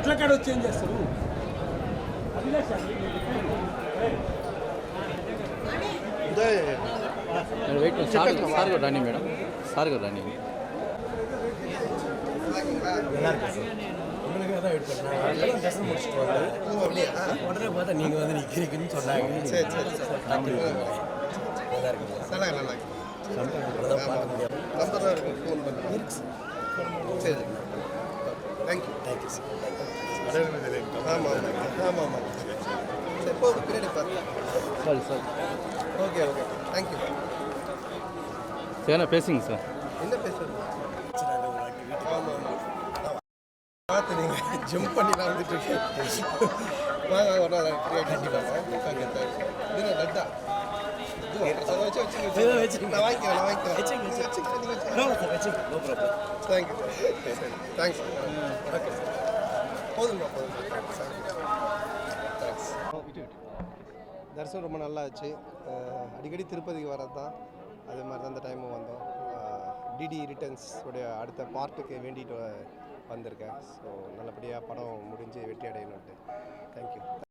బట్టల కాడ వచ్చి ఏం చేస్తారు? వెయిట్ సార్ గారు రాని మేడం, సార్ గారు రాని. தரிசனம் முடிச்சுட்டு உடனே பார்த்தா நீங்கள் வந்து நிற்கிறீங்கன்னு சொன்னாங்க. சரி சரி நல்லா இருக்கு, நல்லா இருக்கு. நம்பர் தான் இருக்கு, ஃபோன் பண்ணி. சரி, தேங்க்யூ தேங்க்யூ சார். ஆமாம் ஆமாம் ஆமாம். சரி போதும், பின்னாடி பார்த்து. Sorry sir. Okay okay, thank you. சரிண்ணா பேசுங்க சார். என்ன பேசுறது? ஆமாம் ஆமாம், பார்த்து நீங்கள் ஜம்ப் பண்ணி நான் வந்துட்டு இருக்கேன். வாங்க ஒரு நாள் ஃப்ரீயாக கண்டிப்பாங்க. Okay thanks. இது லட்டா வச்சு நான் வாங்கிக்கிறேன், நான் வாங்கிக்கிறேன். Thank you thanks. ஓகே போதுங்களா, போதும். தேங்க்ஸ். தரிசனம் ரொம்ப நல்லா ஆச்சு. அடிக்கடி திருப்பதிக்கு வர்றது தான், அதே மாதிரி தான் இந்த டைமும் வந்தோம். டிடி ரிட்டர்ன்ஸ் உடைய அடுத்த பார்ட்டுக்கு வேண்டிட்டு வந்திருக்கேன். ஸோ நல்லபடியாக படம் முடிஞ்சு வெற்றி அடையணுன்ட்டு. தேங்க்யூ.